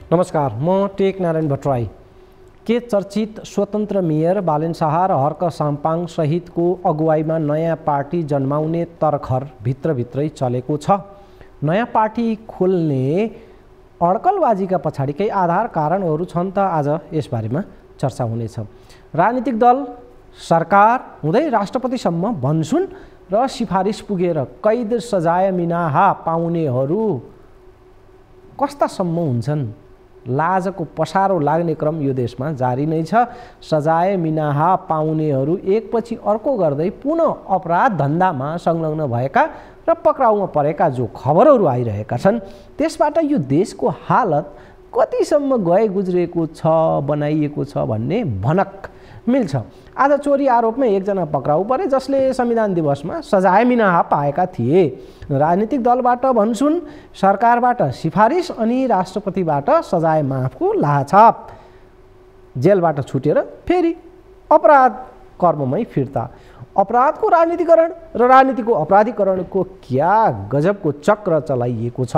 नमस्कार, म टेक नारायण भट्टराई। के चर्चित स्वतन्त्र मेयर बालेन शाह र हर्क साम्पाङ सहितको अगुवाईमा नयाँ पार्टी जन्माउने तरखर भित्रभित्रै चलेको छ। नयाँ पार्टी खोल्ने अड्कलबाजीका पछाडि केही आधार कारणहरू छन् त आज यसबारेमा चर्चा हुनेछ। राजनीतिक दल, सरकार हुँदै राष्ट्रपतिसम्म भन्सुन र सिफारिस पुगेर कैद सजाय मिनाहा पाउनेहरू कस्तासम्म हुन्छन्? लाजको पसारो लाग्ने क्रम यो देशमा जारी नै छ। सजाय मिनाहा पाउनेहरू एकपछि अर्को गर्दै पुनः अपराध धन्दामा संलग्न भएका र पक्राउमा परेका जो खबरहरू आइरहेका छन्, त्यसबाट यो देशको हालत कतिसम्म गए गुज्रेको छ, बनाइएको छ भन्ने भनक मिल्छ। आज चोरी आरोपमा एकजना पक्राउ परे, जसले संविधान दिवसमा सजाय मिनाहा पाएका थिए। राजनीतिक दलबाट भन्सुन, सरकारबाट सिफारिस अनि राष्ट्रपतिबाट सजाय माफको लाछाप। जेलबाट छुटेर फेरि अपराध कर्ममै फिर्ता। अपराधको राजनीतिकरण र राजनीतिको अपराधीकरणको क्या गजबको चक्र चलाइएको छ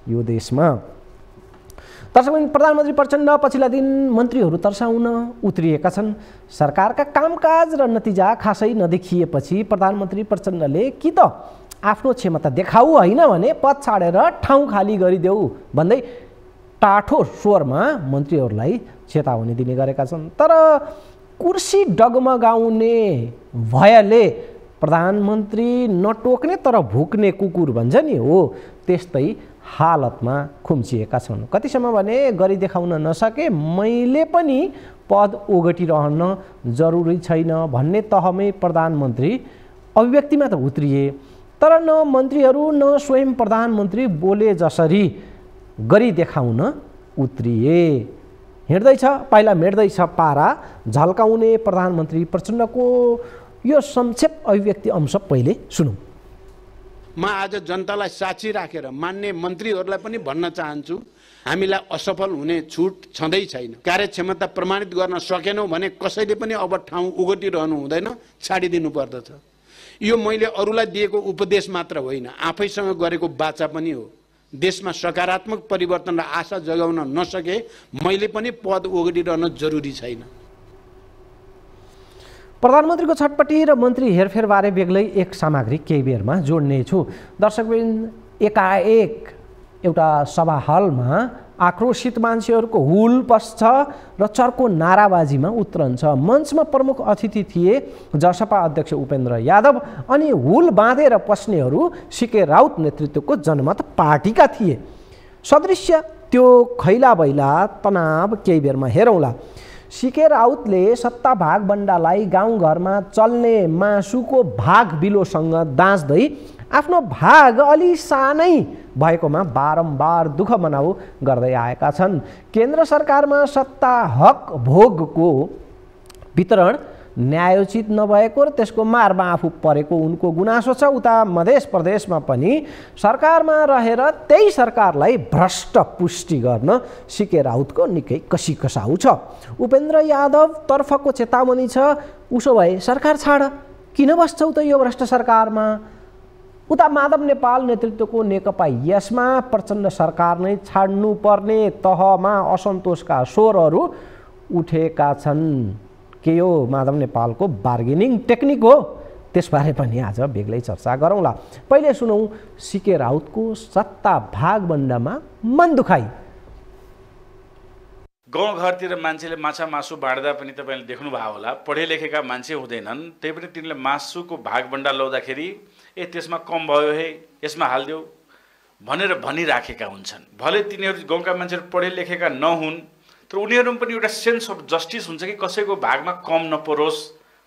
यो देशमा। दर्शकबिन, प्रधानमन्त्री प्रचण्ड पछिल्ला दिन मन्त्रीहरू तर्साउन उत्रिएका छन्। सरकारका कामकाज र नतिजा खासै नदेखिएपछि प्रधानमन्त्री प्रचण्डले कि त आफ्नो क्षमता देखाऊ, होइन भने पद छाडेर ठाउँ खाली गरिदेऊ भन्दै टाठो स्वरमा मन्त्रीहरूलाई चेतावनी दिने गरेका छन्। तर कुर्सी डगमगाउने भयले प्रधानमन्त्री नटोक्ने तर भुक्ने कुकुर भन्छ नि, हो त्यस्तै हालतमा खुम्चिएका छन्। कतिसम्म भने गरी देखाउन नसके मैले पनि पद ओगटिरहन जरुरी छैन भन्ने तहमै प्रधानमन्त्री अभिव्यक्तिमा त उत्रिए। तर न मन्त्रीहरू न स्वयं प्रधानमन्त्री बोले जसरी गरी देखाउन उत्रिए। हिँड्दैछ पाइला मेट्दैछ पारा झल्काउने प्रधानमन्त्री प्रचण्डको यो संक्षेप अभिव्यक्ति अंश पहिले सुनौँ। म आज जनतालाई साक्षी राखेर मान्य मन्त्रीहरूलाई पनि भन्न चाहन्छु, हामीलाई असफल हुने छुट छँदै छैन। कार्यक्षमता प्रमाणित गर्न सकेनौँ भने कसैले पनि अब ठाउँ ओगटिरहनु हुँदैन, छाडिदिनु पर्दछ। यो मैले अरूलाई दिएको उपदेश मात्र होइन, आफैसँग गरेको बाचा पनि हो। देशमा सकारात्मक परिवर्तन र आशा जगाउन नसके मैले पनि पद ओगटिरहन जरुरी छैन। प्रधानमन्त्रीको छटपटी र मन्त्री हेरफेरबारे बेग्लै एक सामग्री केही बेरमा जोड्नेछु। दर्शकबिन, एकाएक एउटा सभा हलमा आक्रोशित मान्छेहरूको हुल पस्छ र चर्को नाराबाजीमा उत्रन्छ। मञ्चमा प्रमुख अतिथि थिए जसपा अध्यक्ष उपेन्द्र यादव अनि हुल बाँधेर पस्नेहरू सीके राउत नेतृत्वको जनमत पार्टीका थिए। सदृश्य त्यो खैला बैला तनाव केही बेरमा हेरौँला। सीके राउतले सत्ता भागबण्डालाई गाउँघरमा चल्ने मासुको भाग बिलोसँग दाँच्दै आफ्नो भाग अलि सानै भएकोमा बारम्बार दुःख मनाउ गर्दै आएका छन्। केन्द्र सरकारमा सत्ता हक भोगको वितरण न्यायोचित नभएको र त्यसको मारमा आफू परेको उनको गुनासो छ। उता मध्य प्रदेशमा पनि सरकारमा रहेर त्यही सरकारलाई भ्रष्ट पुष्टि गर्न सीके राउतको निकै कसीकसाउ छ। उपेन्द्र यादव तर्फको चेतावनी छ, उसो भए सरकार छाड, किन बस्छौ त यो भ्रष्ट सरकारमा। उता माधव नेपाल नेतृत्वको नेकपा यसमा प्रचण्ड सरकार नै छाड्नुपर्ने तहमा असन्तोषका स्वरहरू उठेका छन्। के यो माधव नेपालको बार्गेनिङ टेक्निक हो? त्यसबारे पनि आज बेग्लै चर्चा गरौँला। पहिले सुनौँ सीके राउतको सत्ता भागबण्डामा मन दुखाइ। गाउँघरतिर मान्छेले माछा मासु बाँड्दा पनि तपाईँले देख्नुभयो होला, पढे लेखेका मान्छे हुँदैनन्, त्यही पनि तिनले मासुको भागबण्डा ल्याउँदाखेरि त्यसमा कम भयो है, यसमा हालिदेऊ भनेर भनिराखेका हुन्छन्। भले तिनीहरू गाउँका मान्छेहरू पढे लेखेका नहुन्, तर उनीहरूमा पनि एउटा सेन्स अफ जस्टिस हुन्छ कि कसैको भागमा कम नपरोस्,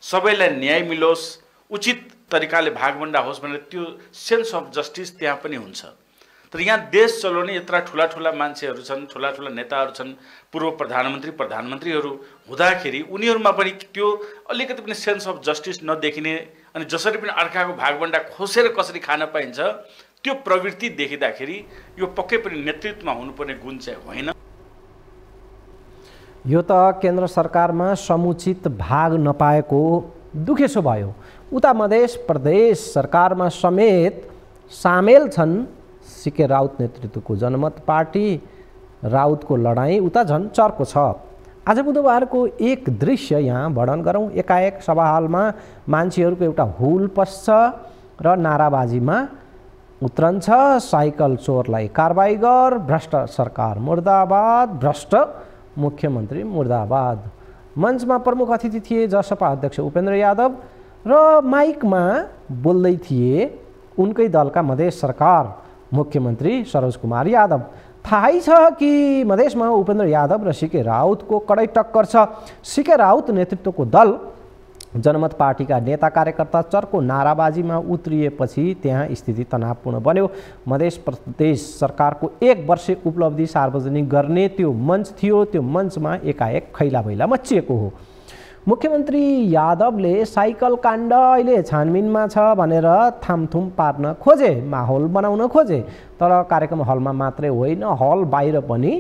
सबैलाई न्याय मिलोस्, उचित तरिकाले भागबण्डा होस् भनेर त्यो सेन्स अफ जस्टिस त्यहाँ पनि हुन्छ। तर यहाँ देश चलाउने यत्रा ठुला ठुला मान्छेहरू छन्, ठुला ठुला नेताहरू छन्, पूर्व प्रधानमन्त्रीहरू हुँदाखेरि उनीहरूमा पनि त्यो अलिकति पनि सेन्स अफ जस्टिस नदेखिने अनि जसरी पनि अर्काको भागबण्डा खोसेर कसरी खान पाइन्छ त्यो प्रवृत्ति देखिँदाखेरि यो पक्कै पनि नेतृत्वमा हुनुपर्ने गुण चाहिँ होइन। यो त केन्द्र सरकारमा समुचित भाग नपाएको दुखेसो भयो। उता मध्य प्रदेश सरकारमा समेत सामेल छन् सीके राउत नेतृत्वको जनमत पार्टी राउतको लडाईँ उता झन् चर्को छ। आज बुधबारको एक दृश्य यहाँ वर्णन गरौँ। एकाएक सभा हलमा मान्छेहरूको एउटा हुल पस्छ र नाराबाजीमा उत्रन्छ। साइकल चोरलाई कारबाही गर, भ्रष्ट सरकार मुर्दाबाद, भ्रष्ट मुख्यमन्त्री मुर्दाबाद। मञ्चमा प्रमुख अतिथि थिए जसपा अध्यक्ष उपेन्द्र यादव र माइकमा बोल्दै थिए उनकै दलका मधेस सरकार मुख्यमन्त्री सरोज कुमार यादव। थाहै छ कि मधेसमा उपेन्द्र यादव र सीके राउतको कडै टक्कर छ। सीके राउत नेतृत्वको दल जनमत पार्टीका नेता कार्यकर्ता चर्को नाराबाजीमा उत्रिएपछि त्यहाँ स्थिति तनावपूर्ण बन्यो। मध्य प्रदेश सरकारको 1 वर्षे उपलब्धि सार्वजनिक गर्ने त्यो मञ्च थियो। त्यो मञ्चमा एकाएक खैलाबैला मच्चिएको हो। मुख्यमन्त्री यादवले साइकल काण्ड अहिले छानबिनमा छ भनेर थामथुम पार्न खोजे, माहौल बनाउन खोजे। तर कार्यक्रम हलमा मात्रै होइन, हल बाहिर पनि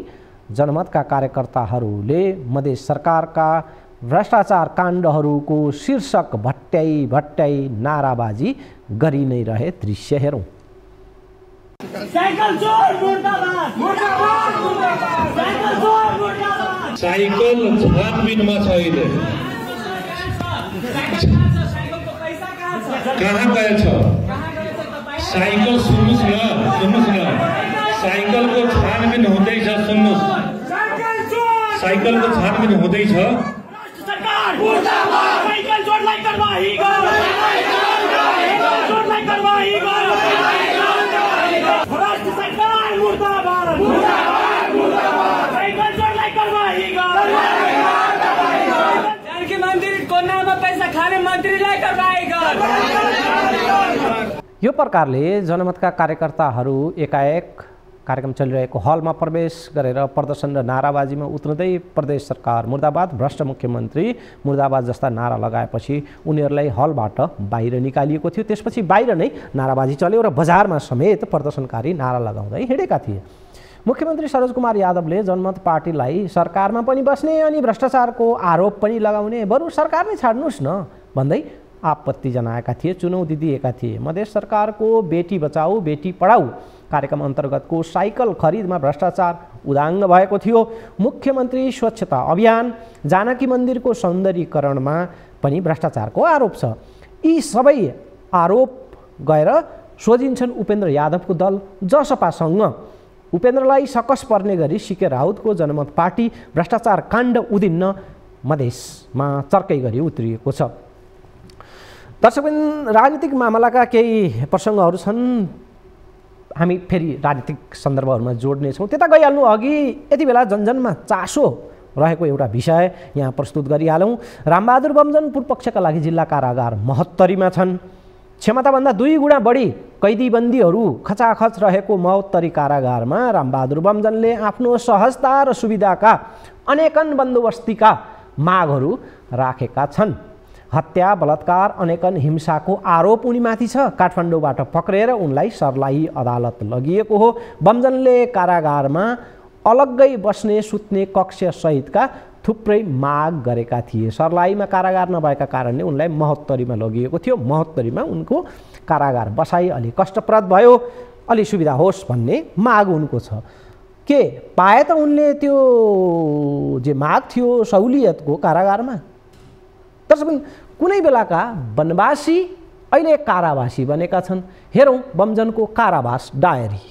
जनमतका कार्यकर्ताहरूले मधेस सरकारका भ्रष्टाचार काण्डहरूको शीर्षक भट्याई भट्याई नाराबाजी गरि नै रहे दृश्य हेरौँ। साइकल चोर मुर्दाबाद, मुर्दाबाद, मुर्दाबाद, साइकल चोर मुर्दाबाद। साइकल छानबिनमा छ अहिले। कहाँ गएछ? साइकल सुन्नुस् न, साइकलको छानबिन हुँदैछ, सुन्नुस्। साइकलको छानबिन हुँदैछ। सरकार मुर्दाबाद, साइकल चोरलाई कारबाही गर, चोरलाई कारबाही गर, भ्रष्ट सरकार मुर्दाबाद, मुर्दाबाद, मुर्दाबाद, साइकल चोरलाई कारबाही गर, जानकी मन्दिरको नाममा पैसा खाने मन्त्रीलाई कारबाही गर। यो प्रकारले जनमतका कार्यकर्ताहरू एकाएक कार्यक्रम चलिरहेको हलमा प्रवेश गरेर प्रदर्शन र नाराबाजीमा उत्रँदै प्रदेश सरकार मुर्दाबाद, भ्रष्ट मुख्यमन्त्री मुर्दाबाद जस्ता नारा लगाएपछि उनीहरूलाई हलबाट बाहिर निकालिएको थियो। त्यसपछि बाहिर नै नाराबाजी चल्यो र बजारमा समेत प्रदर्शनकारी नारा लगाउँदै हिँडेका थिए। मुख्यमन्त्री सरोज कुमार यादवले जनमत पार्टीलाई सरकारमा पनि बस्ने अनि भ्रष्टाचारको आरोप पनि लगाउने, बरु सरकार नै छाड्नुहोस् न भन्दै आपत्ति जनाएका थिए, चुनौती दिएका थिए। मधेस सरकारको बेटी बचाऊ बेटी पढाऊ कार्यक्रम अन्तर्गतको साइकल खरिदमा भ्रष्टाचार उदाङ्ग भएको थियो। मुख्यमन्त्री स्वच्छता अभियान, जानकी मन्दिरको सौन्दर्यीकरणमा पनि भ्रष्टाचारको आरोप छ। यी सबै आरोप गएर सोझिन्छन् उपेन्द्र यादवको दल जसपासँग। उपेन्द्रलाई सकस पर्ने गरी सीके राउतको जनमत पार्टी भ्रष्टाचार काण्ड उदिन्न मधेसमा चर्कै गरी उत्रिएको छ। दर्शकबिन, राजनीतिक मामलाका केही प्रसङ्गहरू छन्, हामी फेरि राजनीतिक सन्दर्भहरूमा जोड्नेछौँ। त्यता गइहाल्नु अघि यति बेला जनजनमा चासो रहेको एउटा विषय यहाँ प्रस्तुत गरिहालौँ। रामबहादुर बमजन पूर्वपक्षका लागि जिल्ला कारागार महोत्तरीमा छन्। क्षमताभन्दा 2 गुणा बढी कैदीबन्दीहरू खचाखच रहेको महोत्तरी कारागारमा रामबहादुर बमजनले आफ्नो सहजता र सुविधाका अनेकन बन्दोबस्तीका मागहरू राखेका छन्। हत्या, बलात्कार, अनेकन हिंसाको आरोप उनीमाथि छ। काठमाडौँबाट पक्रेर उनलाई सर्लाही अदालत लगिएको हो। बमजनले कारागारमा अलग्गै बस्ने सुत्ने कक्षसहितका थुप्रै माग गरेका थिए। सर्लाहीमा कारागार नभएका कारणले उनलाई महोत्तरीमा लगिएको थियो। महोत्तरीमा उनको कारागार बसाइ अलि कष्टप्रद भयो, अलि सुविधा होस् भन्ने माग उनको छ। के पाए त उनले त्यो जे माग थियो सहुलियतको कारागारमा? त्यसो कुनै बेलाका वनवासी अहिले कारावासी बनेका छन्। हेरौँ बमजनको कारावास डायरी।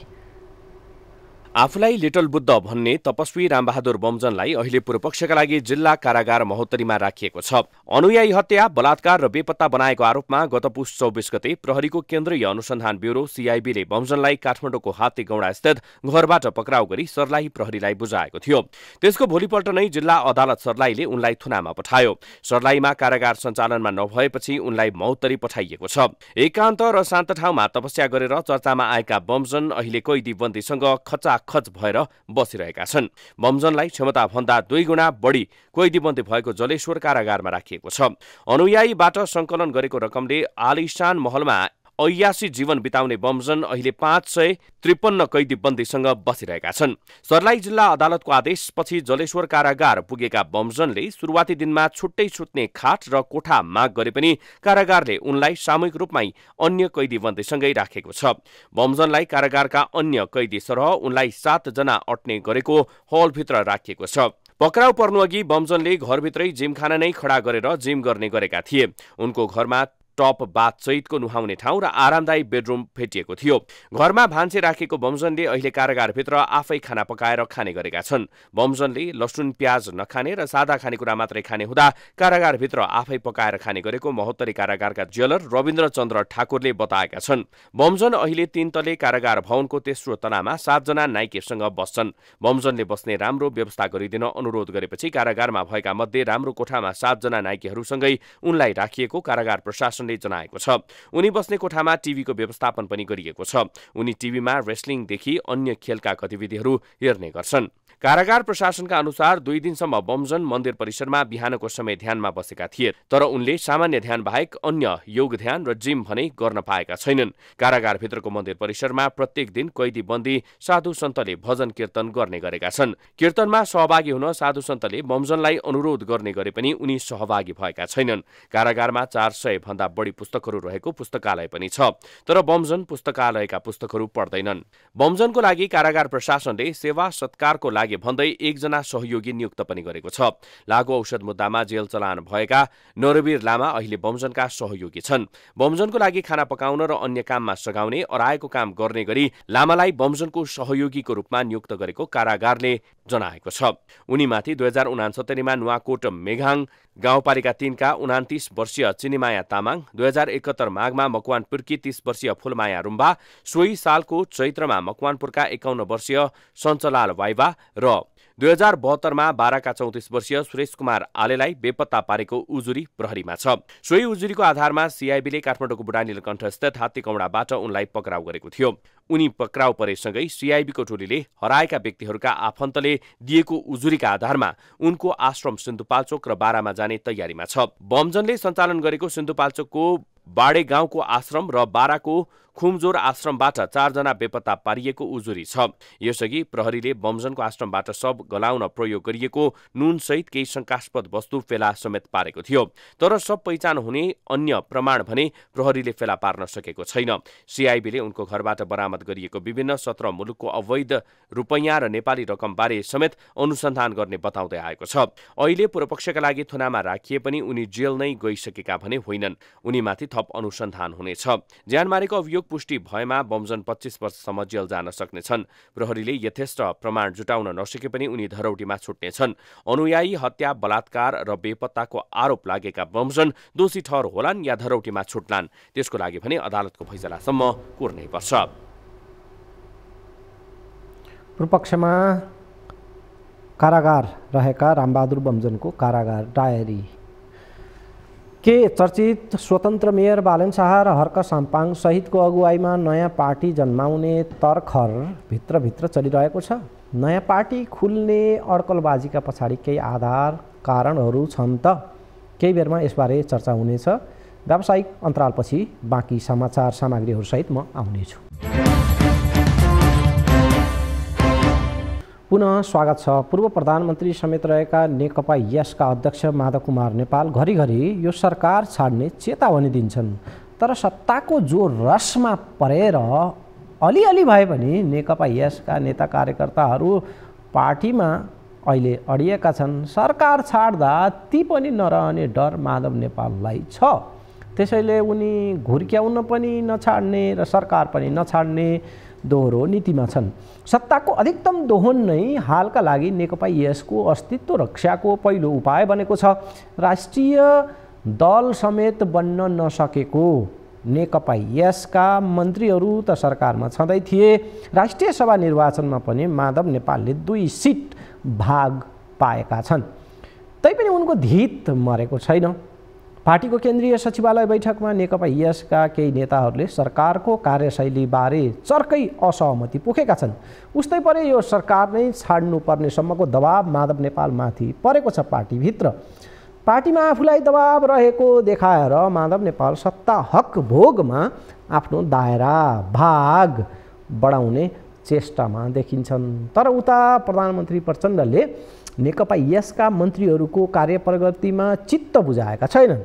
आफूलाई लिटल बुद्ध भन्ने तपस्वी रामबहादुर बमजनलाई अहिले पूर्वपक्षका लागि जिल्ला कारागार महोत्तरीमा राखिएको छ। अनुयायी हत्या, बलात्कार र बेपत्ता बनाएको आरोपमा गत पुस 24 गते प्रहरीको केन्द्रीय अनुसन्धान ब्युरो CIB ले बमजनलाई काठमाडौँको हात्तीगौडा स्थित घरबाट पक्राउ गरी सर्लाही प्रहरीलाई बुझाएको थियो। त्यसको भोलिपल्ट नै जिल्ला अदालत सर्लाहीले उनलाई थुनामा पठायो। सर्लाहीमा कारागार सञ्चालनमा नभएपछि उनलाई महोत्तरी पठाइएको छ। एकान्त र शान्त ठाउँमा तपस्या गरेर चर्चामा आएका बमजन अहिले कैदी बन्दीसँग खच भएर बसिरहेका छन्। बमजनलाई क्षमताभन्दा 2 गुणा बढी कैदीबन्दी भएको जलेश्वर कारागारमा राखिएको छ। अनुयायीबाट संकलन गरेको रकमले आलिशान महलमा ऐयासी जीवन बिताउने बमजन अहिले 553 कैदी बन्दीसँग बसिरहेका छन्। सर्लाही जिल्ला अदालतको आदेशपछि जलेश्वर कारागार पुगेका बमजनले सुरुवाती दिनमा छुट्टै सुत्ने खाट र कोठा माग गरे पनि कारागारले उनलाई सामूहिक रूपमै अन्य कैदी बन्दीसँगै राखेको छ। बमजनलाई कारागारका अन्य कैदी सरह उनलाई 7 जना अट्ने गरेको हलभित्र राखिएको छ। पक्राउ पर्नुअघि बमजनले घरभित्रै जिमखाना नै खडा गरेर जिम गर्ने गरेका थिए। उनको घरमा टप बाथ सहितको नुहाउने ठाउँ र आरामदायी बेडरुम भेटिएको थियो। घरमा भान्से राखेको बमजनले अहिले कारागारभित्र आफै खाना पकाएर खाने गरेका छन्। बमजनले लसुन प्याज नखाने र सादा खानेकुरा मात्रै खाने हुँदा कारागारभित्र आफै पकाएर खाने गरेको महोत्तरी कारागारका जेलर रविन्द्र चन्द्र ठाकुरले बताएका छन्। बमजन अहिले 3 तले कारागार भवनको तेस्रो तलामा 7 जना नाइकेसँग बस्छन्। बमजनले बस्ने राम्रो व्यवस्था गरिदिन अनुरोध गरेपछि कारागारमा भएका मध्ये राम्रो कोठामा 7 जना नाइकेहरूसँगै उनलाई राखिएको कारागार प्रशासन जनाएको छ। उनी बस्ने कोठामा टिभीको व्यवस्थापन पनि गरिएको छ। उनी टिभीमा रेस्लिङदेखि अन्य खेलका गतिविधिहरू हेर्ने गर्छन्। कारागार प्रशासनका अनुसार 2 दिनसम्म बमजन मन्दिर परिसरमा बिहानको समय ध्यानमा बसेका थिए, तर उनले सामान्य ध्यान बाहेक अन्य योग ध्यान र जिम भने गर्न पाएका छैनन्। कारागारभित्रको मन्दिर परिसरमा प्रत्येक दिन कैदी बन्दी साधु सन्तले भजन कीर्तन गर्ने गरेका छन्। कीर्तनमा सहभागी हुन साधु सन्तले बमजनलाई अनुरोध गर्ने गरे पनि उनी सहभागी भएका छैनन्। कारागारमा 400 भन्दा बढी पुस्तकहरू रहेको पुस्तकालय पनि छ, तर बमजन पुस्तकालयका पुस्तकहरू पढ्दैनन्। बमजनको लागि कारागार प्रशासनले सेवा सत्कारको लागि भन्दै 1 जना सहयोगी नियुक्त पनि गरेको छ। लागू औषध मुद्दामा जेल चलान भएका नरवीर लामा अहिले बमजनका सहयोगी छन्। बमजनको लागि खाना पकाउन र अन्य काममा सघाउने अराएको काम गर्ने गरी लामालाई बमजनको सहयोगीको रूपमा नियुक्त गरेको कारागारले जनाएको छ। उनीमाथि 2069 मा नुवाकोट मेघाङ गाउँपालिका 3 का 29 वर्षीय चिनिमाया तामाङ, 2071 माघमा मकवानपुरकी 30 वर्षीय फुलमाया रुम्बा, सोही सालको चैत्रमा मकवानपुरका 51 वर्षीय सञ्चलाल वाइबा र 2072 मा बाराका 34 वर्षीय सुरेश कुमार आलेलाई बेपत्ता पारेको उजुरी प्रहरीमा छ। सोही उजुरीको आधारमा सीआईबीले काठमाडौँको बुढानीलकण्ठस्थित हात्तीकौडाबाट उनलाई पक्राउ गरेको थियो। उनी पक्राउ परेसँगै सीआईबीको टोलीले हराएका व्यक्तिहरूका आफन्तले दिएको उजुरीका आधारमा उनको आश्रम सिन्धुपाल्चोक र बारामा जाने तयारीमा छ। बमजनले सञ्चालन गरेको सिन्धुपाल्चोकको बाडे गाउँको आश्रम र बाराको खुमजोर आश्रमबाट 4 जना बेपत्ता पारिएको उजुरी छ। यसअघि प्रहरीले बमजनको आश्रमबाट शव गलाउन प्रयोग गरिएको नुनसहित केही शंकास्पद वस्तु फेला समेत पारेको थियो, तर शव पहिचान हुने अन्य प्रमाण भने प्रहरीले फेला पार्न सकेको छैन। सीआईबीले उनको घरबाट बरामद गरिएको विभिन्न 17 मुलुकको अवैध रुपैयाँ र नेपाली रकमबारे समेत अनुसन्धान गर्ने बताउँदै आएको छ। अहिले पूर्वपक्षका लागि थुनामा राखिए पनि उनी जेल नै गइसकेका भने होइनन्। उनीमाथि थप अनुसन्धान हुनेछ। ज्यान मारेको अभियोग पुष्टि भएमा बमजन 25 वर्षसम्म जेल जान सक्नेछन्। प्रहरीले यथेष्ट प्रमाण जुटाउन नसके पनि उनी धरौटीमा छुट्नेछन्। अनुयायी हत्या, बलात्कार र बेपत्ताको आरोप लागेका बमजन दोषी ठहर होलान् या धरौटीमा छुट्लान्, त्यसको लागि भने अदालतको फैसलासम्म कुर्नै पर्छ। पूर्वपक्षमा कारागार रहेका रामबहादुर बमजनको कारागार डायरी के चर्चित स्वतन्त्र मेयर बालन शाह र हर्क साम्पाङ सहितको अगुवाईमा नयाँ पार्टी जन्माउने तर्खर भित्रभित्र चलिरहेको छ। नयाँ पार्टी खुल्ने अड्कलबाजीका पछाडि केही आधार कारणहरू छन् त? केही बेरमा यसबारे चर्चा हुनेछ। व्यावसायिक अन्तरालपछि बाँकी समाचार सामग्रीहरूसहित म आउनेछु। पुनः स्वागत छ। पूर्व प्रधानमन्त्री समेत रहेका नेकपा यसका अध्यक्ष माधव कुमार नेपाल घरिघरि यो सरकार छाड्ने चेतावनी दिन्छन्, तर सत्ताको जोर रसमा परेर अलिअलि भए पनि नेकपा यसका नेता कार्यकर्ताहरू पार्टीमा अहिले अडिएका छन्। सरकार छाड्दा ती पनि नरहने डर माधव नेपाललाई छ। त्यसैले उनी घुर्क्याउन पनि नछाड्ने र सरकार पनि नछाड्ने दोहोरो नीतिमा छन्। सत्ताको अधिकतम दोहन नै हालका लागि नेकपा यसको अस्तित्व रक्षाको पहिलो उपाय बनेको छ। राष्ट्रिय दल समेत बन्न नसकेको नेकपा यसका मन्त्रीहरू त सरकारमा छँदै थिए। राष्ट्रिय सभा निर्वाचनमा पनि माधव नेपालले 2 सिट भाग पाएका छन्, तैपनि उनको धित मरेको छैन। पार्टीको केन्द्रीय सचिवालय बैठकमा नेकपा यसका केही नेताहरूले सरकारको कार्यशैलीबारे चर्कै असहमति पोखेका छन्। उस्तै परे यो सरकार नै छाड्नुपर्ने सम्मको दबाब माधव नेपालमाथि परेको छ। पार्टीभित्र पार्टीमा आफूलाई दबाब रहेको देखाएर माधव नेपाल सत्ता हक भोगमा आफ्नो दायरा भाग बढाउने चेष्टामा देखिन्छन्। तर उता प्रधानमन्त्री प्रचण्डले नेकपा यसका मन्त्रीहरूको कार्यप्रगतिमा चित्त बुझाएका छैनन्।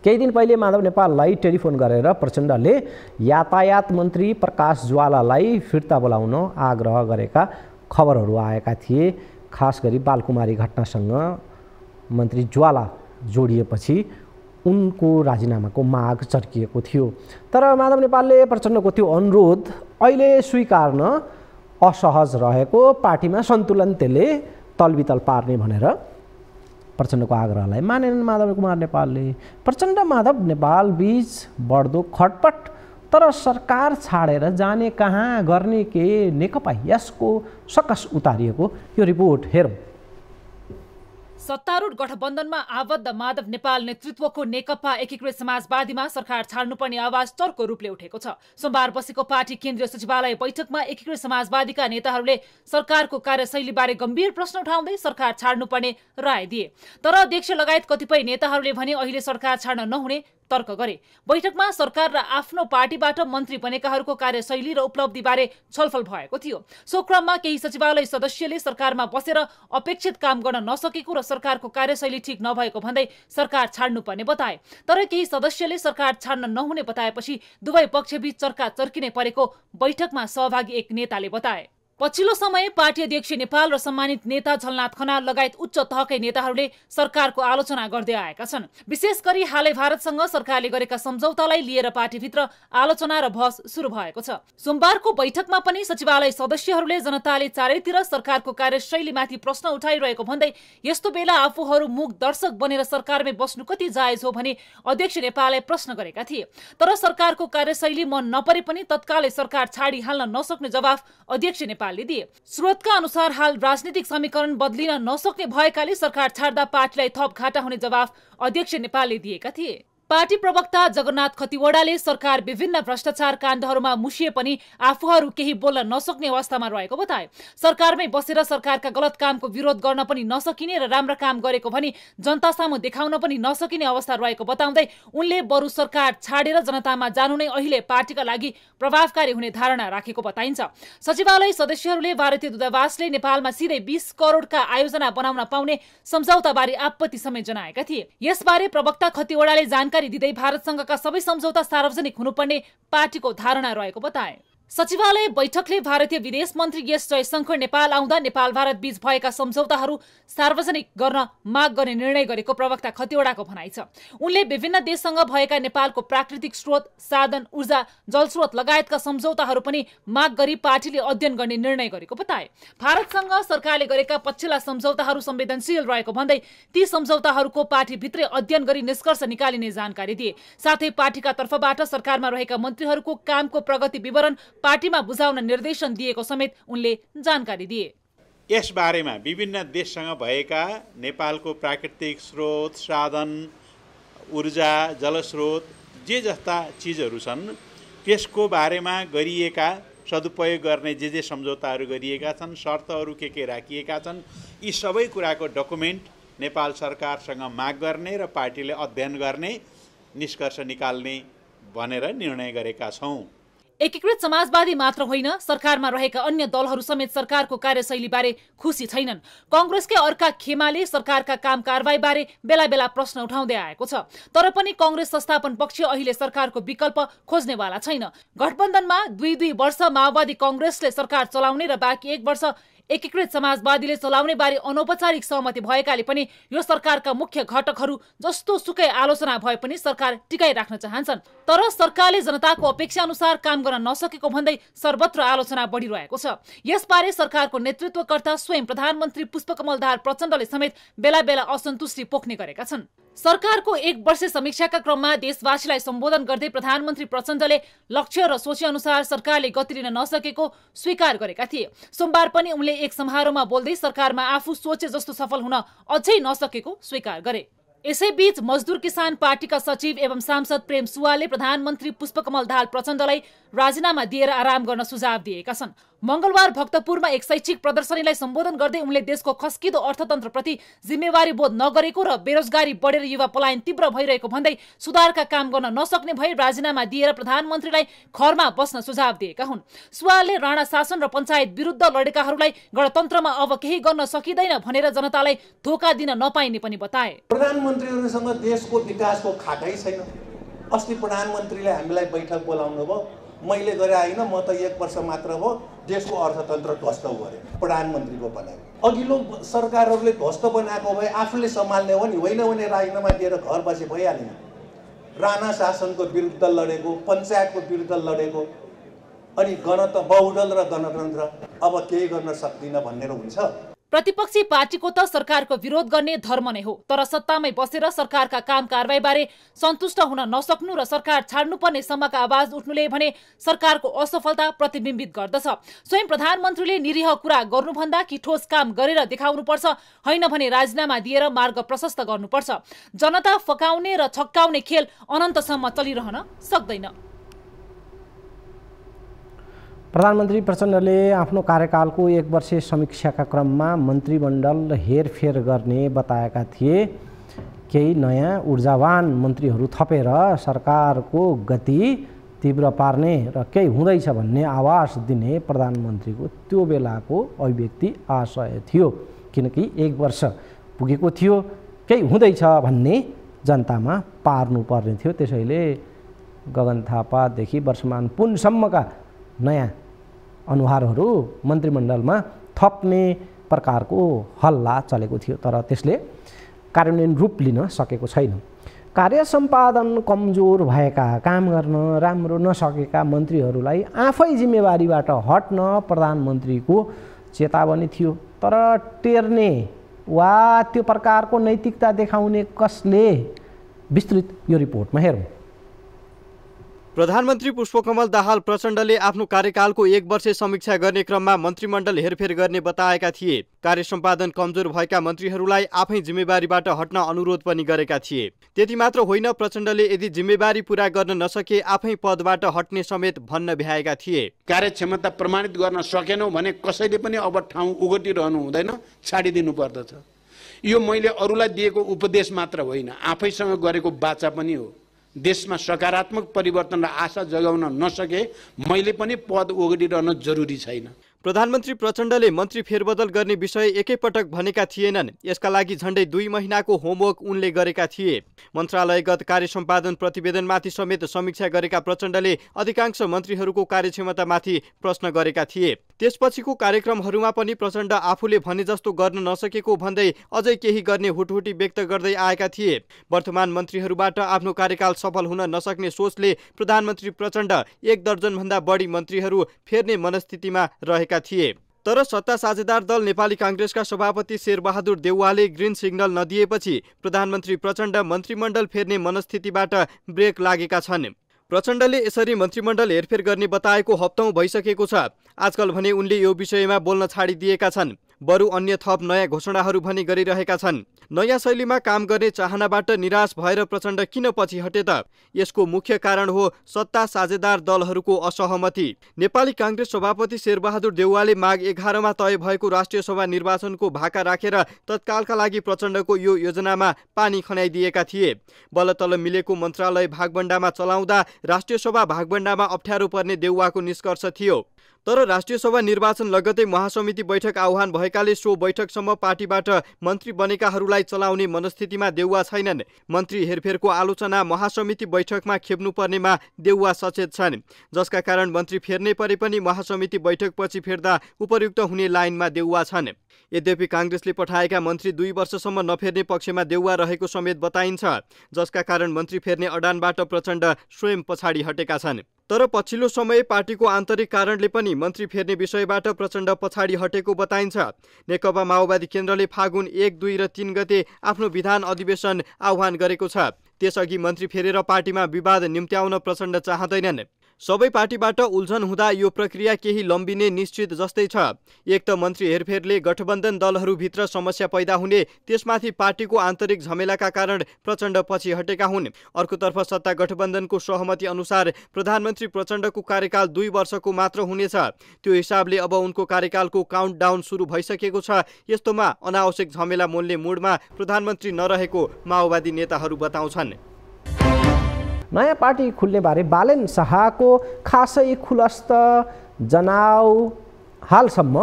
केही दिन पहिले माधव नेपाललाई टेलिफोन गरेर प्रचण्डले यातायात मन्त्री प्रकाश ज्वालालाई फिर्ता बोलाउन आग्रह गरेका खबरहरू आएका थिए। खास गरी बालकुमारी घटनासँग मन्त्री ज्वाला जोडिएपछि उनको राजीनामाको माग चर्किएको थियो। तर माधव नेपालले प्रचण्डको त्यो अनुरोध अहिले स्वीकार्न असहज रहेको, पार्टीमा सन्तुलन त्यसले तलबितल पार्ने भनेर प्रचण्डको आग्रहलाई मानेनन् माधव कुमार नेपालले। प्रचण्ड माधव नेपाल बीच बढ्दो खटपट, तर सरकार छाडेर जाने कहाँ, गर्ने के, नेकपा यसको सकस उतारिएको यो रिपोर्ट हेरौँ। सत्तारूढ गठबन्धनमा आबद्ध माधव नेपाल नेतृत्वको नेकपा एकीकृत समाजवादीमा सरकार छाड्नुपर्ने आवाज चर्को रूपले उठेको छ। सोमबार बसेको पार्टी केन्द्रीय सचिवालय बैठकमा एकीकृत समाजवादीका नेताहरूले सरकारको कार्यशैलीबारे गम्भीर प्रश्न उठाउँदै सरकार छाड्नुपर्ने राय दिए। तर अध्यक्ष लगायत कतिपय नेताहरूले भने अहिले सरकार छाड्न नहुने तर्क गरे। बैठकमा सरकार र आफ्नो पार्टीबाट मन्त्री बनेकाहरूको कार्यशैली र उपलब्धिबारे छलफल भएको थियो। सो क्रममा केही सचिवालय सदस्यले सरकारमा बसेर अपेक्षित काम गर्न नसकेको र सरकारको कार्यशैली ठिक नभएको भन्दै सरकार छाड्नुपर्ने बताए। तर केही सदस्यले सरकार छाड्न नहुने बताएपछि दुवै पक्षबीच चर्काचर्की नै परेको बैठकमा सहभागी एक नेताले बताए। पछिल्लो समय पार्टी अध्यक्ष नेपाल र सम्मानित नेता झलनाथ खनाल लगायत उच्च तहकै नेताहरूले सरकारको आलोचना गर्दै आएका छन्। विशेष गरी हालै भारतसँग सरकारले गरेका सम्झौतालाई लिएर पार्टीभित्र आलोचना र बहस सुरु भएको छ। सोमबारको बैठकमा पनि सचिवालय सदस्यहरूले जनताले चारैतिर सरकारको कार्यशैलीमाथि प्रश्न उठाइरहेको भन्दै यस्तो बेला आफूहरू मूक दर्शक बनेर सरकारमै बस्नु कति जायज हो भनी अध्यक्ष नेपालले प्रश्न गरेका थिए। तर सरकारको कार्यशैली मन नपरे पनि तत्कालै सरकार छाडिहाल्न नसक्ने जवाफ अध्यक्ष नेपाल दिए। स्रोतका अनुसार हाल राजनीतिक समीकरण बदलिन नसक्ने भएकाले सरकार छाड्दा पार्टीलाई थप घाटा हुने जवाफ अध्यक्ष नेपालले दिएका थिए। पार्टी प्रवक्ता जगन्नाथ खतिवडाले सरकार विभिन्न भ्रष्टाचार काण्डहरूमा मुसिए पनि आफूहरू केही बोल्न नसक्ने अवस्थामा रहेको बताए। सरकारमै बसेर सरकारका गलत कामको विरोध गर्न पनि नसकिने र राम्रो काम गरेको भनी जनतासामु देखाउन पनि नसकिने अवस्था रहेको बताउँदै उनले बरु सरकार छाडेर जनतामा जानु नै अहिले पार्टीका लागि प्रभावकारी हुने धारणा राखेको बताइन्छ। सचिवालय सदस्यहरूले भारतीय दूतावासले नेपालमा सिधै 20 करोडका आयोजना बनाउन पाउने सम्झौताबारे आपत्ति समेत जनाएका थिए। यसबारे प्रवक्ता खतिवडाले जानकारी दिँदै भारतसँगका सबै सम्झौता सार्वजनिक हुनुपर्ने पार्टीको धारणा रहेको बताए। सचिवालय बैठकले भारतीय विदेश मन्त्री एस जयशंकर नेपाल आउँदा नेपाल भारत बीच भएका सम्झौताहरू सार्वजनिक गर्न माग गर्ने निर्णय गरेको प्रवक्ता खतिवडाको भनाइ छ। उनले विभिन्न देशसँग भएका नेपालको प्राकृतिक स्रोत, साधन, ऊर्जा, जलस्रोत लगायतका सम्झौताहरू पनि माग गरी पार्टीले अध्ययन गर्ने निर्णय गरेको बताए। भारतसँग सरकारले गरेका पछिल्ला सम्झौताहरू संवेदनशील रहेको भन्दै ती सम्झौताहरूको पार्टीभित्रै अध्ययन गरी निष्कर्ष निकालिने जानकारी दिए। साथै पार्टीका तर्फबाट सरकारमा रहेका मन्त्रीहरूको कामको प्रगति विवरण पार्टीमा बुझाउन निर्देशन दिएको समेत उनले जानकारी दिए। यस बारेमा विभिन्न देशसँग भएका नेपालको प्राकृतिक स्रोत, साधन, ऊर्जा, जलस्रोत जे जस्ता चिजहरू छन् त्यसको बारेमा गरिएका सदुपयोग गर्ने जे सम्झौताहरू गरिएका छन्, शर्तहरू के राखिएका छन्, यी सबै कुराको डकुमेन्ट नेपाल सरकारसँग माग गर्ने र पार्टीले अध्ययन गर्ने, निष्कर्ष निकाल्ने भनेर निर्णय गरेका छौँ। एकीकृत समाजवादी मात्र होइन, सरकारमा रहेका अन्य दलहरू समेत सरकारको कार्यशैलीबारे खुसी छैनन्। कांग्रेसकै अर्का खेमाले सरकारका काम कारबाहीबारे बेला बेला प्रश्न उठाउँदै आएको छ। तर पनि कांग्रेस संस्थापन पक्ष अहिले सरकारको विकल्प खोज्नेवाला छैन। गठबन्धनमा 2 वर्ष माओवादी कांग्रेसले सरकार चलाउने र बाँकी 1 वर्ष एकीकृत समाजवादीले चलाउने बारे अनौपचारिक सहमति भएकाले पनि यो सरकारका मुख्य घटकहरू जस्तो सुकै आलोचना भए पनि सरकार टिकाइ राख्न चाहन्छन्। तर सरकारले जनताको अपेक्षा अनुसार काम गर्न नसकेको भन्दै सर्वत्र आलोचना बढिरहेको छ। यसबारे सरकारको नेतृत्वकर्ता स्वयं प्रधानमन्त्री पुष्पकमल दाहाल प्रचण्डले समेत बेला बेला असन्तुष्टि पोख्ने गरेका छन्। सरकारको 1 वर्ष समीक्षाका क्रममा देशवासीलाई सम्बोधन गर्दै प्रधानमन्त्री प्रचण्डले लक्ष्य र सोचे अनुसार सरकारले गति लिन नसकेको स्वीकार गरेका थिए। सोमबार पनि उनले एक समारोहमा बोल्दै सरकारमा आफू सोचे जस्तो सफल हुन अझै नसकेको स्वीकार गरे। यसैबीच मजदुर किसान पार्टीका सचिव एवं सांसद प्रेम सुवालले प्रधानमन्त्री पुष्पकमल दाहाल प्रचण्डलाई राजीनामा दिएर आराम गर्न सुझाव दिएका छन्। मंगलबार भक्तपुरमा एक शैक्षिक प्रदर्शनीलाई सम्बोधन गर्दै उनले देशको खस्किदो अर्थतन्त्रप्रति जिम्मेवारी बोध नगरेको र बेरोजगारी बढेर युवा पलायन तीव्र भइरहेको भन्दै सुधारका काम गर्न नसक्ने भई राजीनामा दिएर प्रधानमन्त्रीलाई घरमा बस्न सुझाव दिएका हुन्। सुवालले राणा शासन र पञ्चायत विरुद्ध लडेकाहरूलाई गणतन्त्रमा अब केही गर्न सकिँदैन भनेर जनतालाई धोका दिन नपाइने पनि बताए। प्रधानमन्त्रीहरूसँग देशको विकासको खाकै छैन। अस्ति प्रधानमन्त्रीले हामीलाई बैठक बोलाउनु भयो, मैले गरे होइन, म त 1 वर्ष मात्र हो, देशको अर्थतन्त्र ध्वस्त गरे प्रधानमन्त्रीको बनाए। अघिल्लो सरकारहरूले ध्वस्त बनाएको भए आफूले सम्हाल्ने हो नि, होइन भने राजीनामा दिएर घर बसे भइहाल्ने। राणा शासनको विरुद्ध लडेको, पञ्चायतको विरुद्ध लडेको, अनि बहुदल र गणतन्त्र अब केही गर्न सक्दिन भनेर हुन्छ। प्रतिपक्षी पार्टीको त सरकारको विरोध गर्ने धर्म नै हो, तर सत्तामै बसेर सरकारका काम कारबाहीबारे सन्तुष्ट हुन नसक्नु र सरकार छाड्नुपर्ने सम्मका आवाज उठ्नुले भने सरकारको असफलता प्रतिबिम्बित गर्दछ। स्वयं प्रधानमन्त्रीले निरीह कुरा गर्नुभन्दा कि ठोस काम गरेर देखाउनुपर्छ, होइन भने राजीनामा दिएर मार्ग प्रशस्त गर्नुपर्छ। जनता फकाउने र छक्काउने खेल अनन्तसम्म चलिरहन सक्दैन। प्रधानमन्त्री प्रचण्डले आफ्नो कार्यकालको 1 वर्षे समीक्षाका क्रममा मन्त्रीमण्डल हेरफेर गर्ने बताएका थिए। केही नयाँ ऊर्जावान मन्त्रीहरू थपेर सरकारको गति तीव्र पार्ने र केही हुँदैछ भन्ने आवाज दिने प्रधानमन्त्रीको त्यो बेलाको अभिव्यक्ति आशय थियो, किनकि 1 वर्ष पुगेको थियो, केही हुँदैछ भन्ने जनतामा पार्नुपर्ने थियो। त्यसैले गगन थापादेखि वर्षमान पुनसम्मका नयाँ अनुहारहरू मन्त्रीमण्डलमा थप्ने प्रकारको हल्ला चलेको थियो, तर त्यसले कार्यान्वयन रूप लिन सकेको छैन। कार्य सम्पादन कमजोर भएका, काम गर्न राम्रो नसकेका मन्त्रीहरूलाई आफै जिम्मेवारीबाट हट्न प्रधानमन्त्रीको चेतावनी थियो, तर टेर्ने वा त्यो प्रकारको नैतिकता देखाउने कसले? विस्तृत यो रिपोर्टमा हेरौँ। प्रधानमन्त्री पुष्पकमल दाहाल प्रचण्डले आफ्नो कार्यकालको 1 वर्षे समीक्षा गर्ने क्रममा मन्त्रीमण्डल हेरफेर गर्ने बताएका थिए। कार्य सम्पादन कमजोर भएका मन्त्रीहरूलाई आफै जिम्मेवारीबाट हट्न अनुरोध पनि गरेका थिए। त्यति मात्र होइन, प्रचण्डले यदि जिम्मेवारी पूरा गर्न नसके आफै पदबाट हट्ने समेत भन्न भ्याएका थिए। कार्यक्षमता प्रमाणित गर्न सकेनौ भने कसैले पनि अब ठाउँ उगटिरहनु हुँदैन, छाडिदिनु पर्दछ। यो मैले अरूलाई दिएको उपदेश मात्र होइन, आफैसँग गरेको वाचा पनि हो। देशमा सकारात्मक परिवर्तन र आशा जगाउन नसके मैले पनि पद ओगटिरहन जरुरी छैन। प्रधानमन्त्री प्रचण्डले मन्त्री फेरबदल गर्ने विषय एकैपटक भनेका थिएनन्। यसका लागि झण्डै 2 महिनाको होमवर्क उनले गरेका थिए। मन्त्रालयगत कार्य सम्पादन प्रतिवेदनमाथि समेत समीक्षा गरेका प्रचण्डले अधिकांश मन्त्रीहरूको कार्यक्षमतामाथि प्रश्न गरेका थिए। त्यसपछिको कार्यक्रमहरूमा पनि प्रचण्ड आफूले भने जस्तो गर्न नसकेको भन्दै अझै केही गर्ने हुटहुटी व्यक्त गर्दै आएका थिए। वर्तमान मन्त्रीहरूबाट आफ्नो कार्यकाल सफल हुन नसक्ने सोचले प्रधानमन्त्री प्रचण्ड 1 दर्जनभन्दा बढी मन्त्रीहरू फेर्ने मनस्थितिमा रहेका थिए। तर सत्ता साझेदार दल नेपाली कांग्रेसका सभापति शेरबहादुर देउवाले ग्रीन सिग्नल नदिएपछि प्रधानमन्त्री प्रचण्ड मन्त्रीमण्डल फेर्ने मनस्थितिबाट ब्रेक लागेका छन्। प्रचण्डले यसरी मन्त्रीमण्डल हेरफेर गर्ने बताएको हप्तौं भइसकेको छ। आजकल भने उनले यो विषयमा बोल्न छाडिदिएका छन्। बरु अन्य थप नयाँ घोषणाहरू पनि गरिरहेका छन्। नयाँ शैलीमा काम गर्ने चाहनाबाट निराश भएर प्रचण्ड किन पछि हटे त? यसको मुख्य कारण हो सत्ता साझेदार दलहरूको असहमति। नेपाली कांग्रेस सभापति शेरबहादुर देउवाले माघ 11 मा तय भएको राष्ट्रिय सभा निर्वाचनको भाका राखेर तत्कालका लागि प्रचण्डको यो योजनामा पानी खनाइदिएका थिए। बलतल मिलेको मन्त्रालय भागबण्डामा चलाउँदा राष्ट्रिय सभा भागबण्डामा अप्ठ्यारो पर्ने देउवाको निष्कर्ष थियो। तर राष्ट्रिय सभा निर्वाचन लगतै महासमिति बैठक आह्वान भएकाले सो बैठकसम्म पार्टीबाट मन्त्री बनेकाहरूलाई चलाउने मनस्थितिमा देउवा छैनन्। मन्त्री हेरफेरको आलोचना महासमिति बैठकमा खेप्नुपर्नेमा देउवा सचेत छन्, जसका कारण मन्त्री फेर्नै परे पनि महासमिति बैठकपछि फेर्दा उपयुक्त हुने लाइनमा देउवा छन्। यद्यपि कांग्रेसले पठाएका मन्त्री 2 वर्षसम्म नफेर्ने पक्षमा देउवा रहेको समेत बताइन्छ, जसका कारण मन्त्री फेर्ने अडानबाट प्रचण्ड स्वयं पछाडि हटेका छन्। तर पछिल्लो समय पार्टीको आन्तरिक कारणले पनि मन्त्री फेर्ने विषयबाट प्रचण्ड पछाडि हटेको बताइन्छ। नेकपा माओवादी केन्द्रले फागुन 1, 2 र 3 गते आफ्नो विधान अधिवेशन आह्वान गरेको छ। त्यसअघि मन्त्री फेरेर पार्टीमा विवाद निम्त्याउन प्रचण्ड चाहँदैनन्। सबै पार्टीबाट उल्झन हुँदा यो प्रक्रिया केही लम्बिने निश्चित जस्तै छ। एक त मन्त्री हेरफेरले गठबन्धन दलहरूभित्र समस्या पैदा हुने, त्यसमाथि पार्टीको आन्तरिक झमेलाका कारण प्रचण्ड पछि हटेका हुन्। अर्कोतर्फ सत्ता गठबन्धनको सहमति अनुसार प्रधानमन्त्री प्रचण्डको कार्यकाल 2 वर्षको मात्र हुनेछ। त्यो हिसाबले अब उनको कार्यकालको काउन्टडाउन सुरु भइसकेको छ। यस्तोमा अनावश्यक झमेला मोल्ने मुडमा प्रधानमन्त्री नरहेको माओवादी नेताहरू बताउँछन्। नयाँ पार्टी खुल्ने बारे बालेन शाहको खासै खुलस्त जनाउ हालसम्म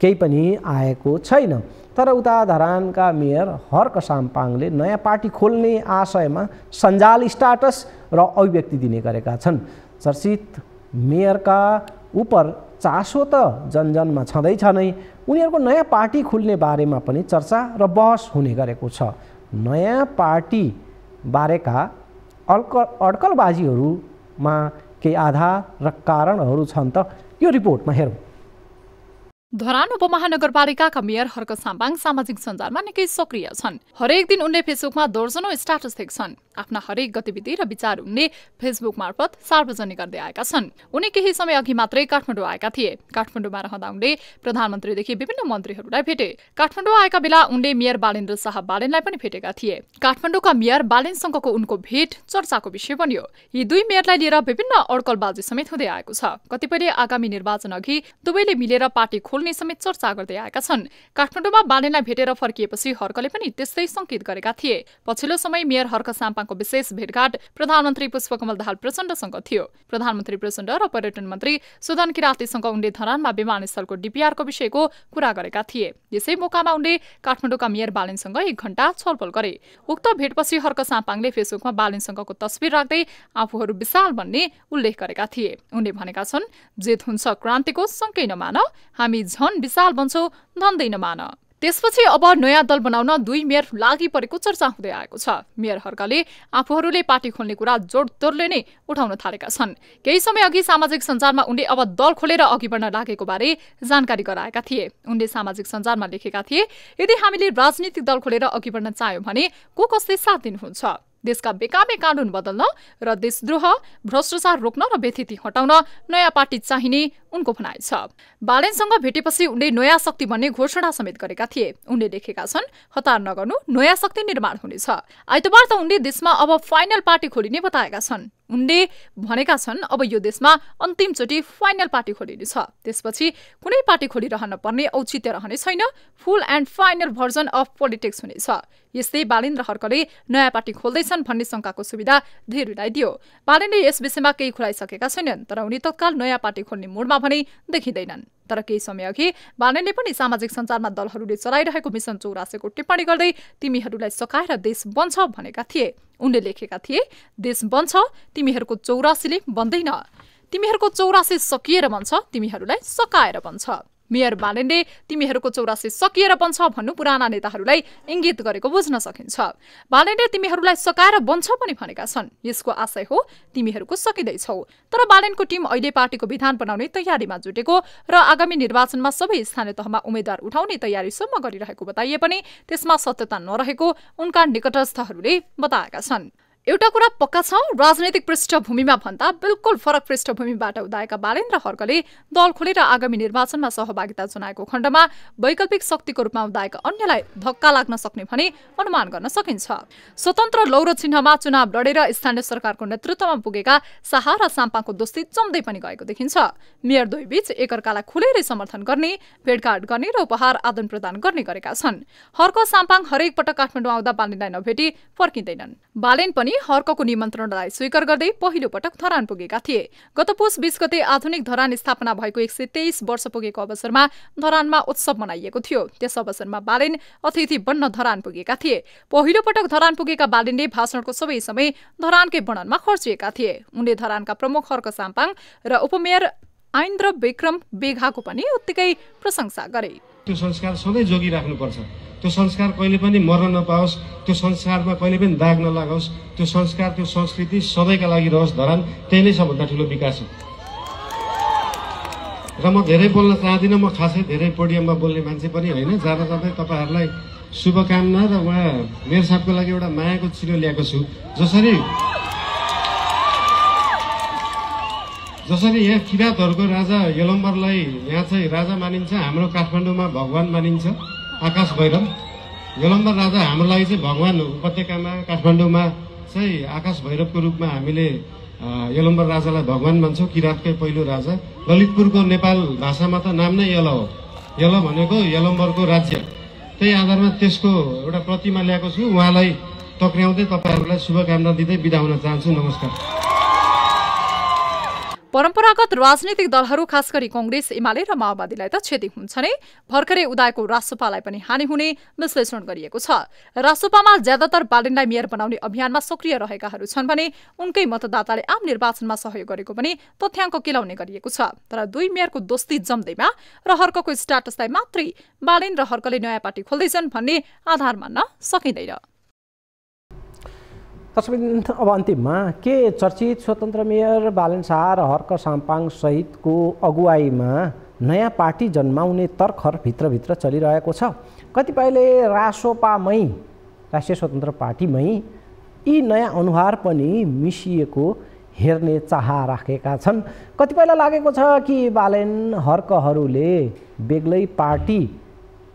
केही पनि आएको छैन। तर उता धरानका मेयर हर्क साम्पाङले नयाँ पार्टी खोल्ने आशयमा सञ्जाल स्टाटस र अभिव्यक्ति दिने गरेका छन्। चर्चित मेयरका उप चासो त जनजनमा छँदैछ नै, उनीहरूको नयाँ पार्टी खुल्ने बारेमा पनि चर्चा र बहस हुने गरेको छ। नयाँ पार्टी बारेका अड्कलबाजीहरूमा केही आधार र कारणहरू छन् त, यो रिपोर्टमा हेरौँ। धरान उपमहानगरपालिकाका मेयर हर्क साम्पाङ सामाजिक सञ्जालमा निकै सक्रिय छन्। हरेक दिन उनले फेसबुकमा दर्जनौं स्ट्याटस देख्छन्। आफ्ना हरेक गतिविधि र विचार उनले फेसबुक मार्फत सार्वजनिक गर्दै आएका छन्। उनी केही समय अघि मात्रै काठमाडौँ आएका थिए। काठमाडौँमा रहँदा उनले प्रधानमन्त्रीदेखि विभिन्न मन्त्रीहरूलाई भेटे। काठमाडौँ आएका बेला उनले मेयर बालेन्द्र शाह बालेनलाई पनि भेटेका थिए। काठमाडौँका मेयर बालेनसँगको उनको भेट चर्चाको विषय बन्यो। यी दुई मेयरलाई लिएर विभिन्न अड्कलबाजी समेत हुँदै आएको छ। कतिपयले आगामी निर्वाचन अघि दुवैले मिलेर पार्टी खोल्ने समेत चर्चा गर्दै आएका छन्। काठमाडौँमा बालेनलाई भेटेर फर्किएपछि हर्कले पनि त्यस्तै संकेत गरेका थिए। पछिल्लो समय मेयर हर्क साम्पाङको विशेष भेटघाट प्रधानमन्त्री पुष्पकमल दाहाल प्रचण्डसँग थियो। प्रधानमन्त्री प्रचण्ड र पर्यटन मन्त्री सुदन किरातीसँग उनले धरानमा विमानस्थलको डीपीआरको विषयको कुरा गरेका थिए। यसै मौकामा उनले काठमाडौँका मेयर बालेनसँग 1 घण्टा छलफल गरे। उक्त भेटपछि हर्क साम्पाङले फेसबुकमा बालेनसँगको तस्बिर राख्दै आफूहरू विशाल भन्ने उल्लेख गरेका थिए। उनले भनेका छन्, जेत हुन्छ क्रान्तिको सङ्कै नमान, हामी झन विशाल बन्छौं धन्दै नमान। त्यसपछि अब नयाँ दल बनाउन दुई मेयर लागि परेको चर्चा हुँदै आएको छ। मेयर हर्कले आफूहरूले पार्टी खोल्ने कुरा जोडतोडले नै उठाउन थालेका छन्। केही समय अघि सामाजिक सञ्जालमा उनले अब दल खोलेर अघि बढ्न लागेको बारे जानकारी गराएका थिए। उनले सामाजिक सञ्जालमा लेखेका थिए, यदि हामीले राजनीतिक दल खोलेर अघि बढ्न चाह्यौं भने को कसले साथ दिनुहुन्छ? देशका बेकामे कानून बदल्न र देशद्रोह, भ्रष्टाचार रोक्न र बेथिति हटाउन नयाँ पार्टी चाहिने उनको भनाइ छ। बालेनसँग भेटेपछि उनले नयाँ शक्ति भन्ने घोषणा समेत गरेका थिए। उनले लेखेका छन्, हतार नगर्नु, नयाँ शक्ति निर्माण हुनेछ। आइतबार त उनले देशमा अब फाइनल पार्टी खोलिने बताएका छन्। उनले भनेका छन्, अब यो देशमा अन्तिमचोटि फाइनल पार्टी खोलिनेछ। त्यसपछि कुनै पार्टी खोलिरहन पर्ने औचित्य रहने छैन। Full and final version of politics हुनेछ। यस्तै बालेन्द्र हर्कले नयाँ पार्टी खोल्दैछन् भन्ने शंकाको सुविधा धेरैलाई दियो। बालेनले यस विषयमा केही खुलाइसकेका छैनन्, तर उनी तत्काल नयाँ पार्टी खोल्ने मुडमा भने देखिँदैनन्। तर केही समय अघि बालेनले पनि सामाजिक सञ्जालमा दलहरूले चलाइरहेको मिशन 84 को टिप्पणी गर्दै तिमीहरूलाई सकाएर देश बन्छ भनेका थिए। उनले लेखेका थिए, देश बन्छ, तिमीहरूको 84 ले बन्दैन। तिमीहरूको 84 सकिएर बन्छ, तिमीहरूलाई सकाएर बन्छ। मेयर बालेनले तिमीहरूको 84 सकिएर बन्छ भन्नु पुराना नेताहरूलाई इंगित गरेको बुझ्न सकिन्छ। बालेनले तिमीहरूलाई सकाएर बन्छ पनि भनेका छन्। यसको आशय हो तिमीहरूको सकिँदैछौ। तर बालेनको टिम अहिले पार्टीको विधान बनाउने तयारीमा जुटेको र आगामी निर्वाचनमा सबै स्थानीय तहमा उम्मेद्वार उठाउने तयारीसम्म गरिरहेको बताइए पनि त्यसमा सत्यता नरहेको उनका निकटस्थहरूले बताएका छन्। एउटा कुरा पक्का छ, राजनैतिक पृष्ठभूमिमा भन्दा बिल्कुल फरक पृष्ठभूमिबाट उदाएका बालेन्द्र हर्कले दल खोलेर आगामी निर्वाचनमा सहभागिता जनाएको खण्डमा वैकल्पिक शक्तिको रूपमा उदाएका अन्यलाई धक्का लाग्न सक्ने भने अनुमान गर्न सकिन्छ। स्वतन्त्र लौरो चिन्हमा चुनाव लडेर स्थानीय सरकारको नेतृत्वमा पुगेका शाह र साम्पाङको दोस्ती जम्दै पनि गएको देखिन्छ। मेयर दुईबीच एकअर्कालाई खुलेरै समर्थन गर्ने, भेटघाट गर्ने र उपहार आदान प्रदान गर्ने गरेका छन्। हर्क साम्पाङ हरेक पटक काठमाडौँ आउँदा बालेनलाई नभेटी फर्किँदैनन्। बालेन पनि हर्कको निमन्त्रणलाई स्वीकार गर्दै पहिलो पटक धरान पुगेका थिए। गत पुस 20 गते आधुनिक धरान स्थापना भएको 123 वर्ष पुगेको अवसरमा धरानमा उत्सव मनाइएको थियो। त्यस अवसरमा बालेन अतिथि बन्न धरान पुगेका थिए। पहिलो पटक धरान पुगेका बालेनले भाषणको सबै समय धरानकै वर्णनमा खर्चिएका थिए। उनले धरानका प्रमुख हर्क साम्पाङ र उपमेयर आइन्द्र विक्रम बेघाको पनि उत्तिकै प्रशंसा गरे। त्यो संस्कार सधैँ जोगिराख्नुपर्छ। त्यो संस्कार कहिले पनि मर्न नपाओस्, त्यो संस्कारमा कहिले पनि दाग नलागोस्, त्यो संस्कार, त्यो संस्कृति सधैँका लागि रहोस् धरान। त्यही नै सबभन्दा ठुलो विकास हो। र म धेरै बोल्न चाहदिनँ, म खासै धेरै पोडियममा बोल्ने मान्छे पनि होइन। जाँदा जाँदै तपाईँहरूलाई शुभकामना र उहाँ मेयर साहबको लागि एउटा मायाको चिनो ल्याएको छु। जसरी यहाँ किराँतहरूको राजा यलम्बरलाई यहाँ चाहिँ राजा मानिन्छ, हाम्रो काठमाडौँमा भगवान मानिन्छ आकाश भैरव। यलम्बर राजा हाम्रो लागि चाहिँ भगवान, उपत्यकामा काठमाडौँमा चाहिँ आकाश भैरवको रूपमा हामीले यलम्बर राजालाई भगवान मान्छौँ, किराँतकै पहिलो राजा। ललितपुरको नेपाल भाषामा त नाम नै यल हो, यल भनेको यलम्बरको राज्य। त्यही आधारमा त्यसको एउटा प्रतिमा ल्याएको छु। उहाँलाई टक्र्याउँदै तपाईँहरूलाई शुभकामना दिँदै बिदा हुन चाहन्छु। नमस्कार। परम्परागत राजनीतिक दलहरू खास गरी कांग्रेस, एमाले र माओवादीलाई त क्षति हुन्छ नै, भर्खरै उदाएको रासोपालाई पनि हानि हुने विश्लेषण गरिएको छ। रासोपामा ज्यादातर बालेनलाई मेयर बनाउने अभियानमा सक्रिय रहेकाहरू छन् भने उनकै मतदाताले आम निर्वाचनमा सहयोग गरेको पनि तथ्याङ्क केलाउने गरिएको छ। तर दुई मेयरको दोस्ती जम्दैमा र हर्कको स्ट्याटसलाई मात्रै बालेन र हर्कले नयाँ पार्टी खोल्दैछन् भन्ने आधार मान्न सकिँदैन। अब अन्तिममा के चर्चित स्वतन्त्र मेयर बालेन शाह र हर्क साम्पाङ सहितको अगुवाईमा नयाँ पार्टी जन्माउने तर्खर भित्रभित्र चलिरहेको छ। कतिपयले रासोपामै, राष्ट्रिय स्वतन्त्र पार्टीमै यी नयाँ अनुहार पनि मिसिएको हेर्ने चाह राखेका छन्। कतिपयलाई लागेको छ कि बालेन हर्कहरूले बेग्लै पार्टी,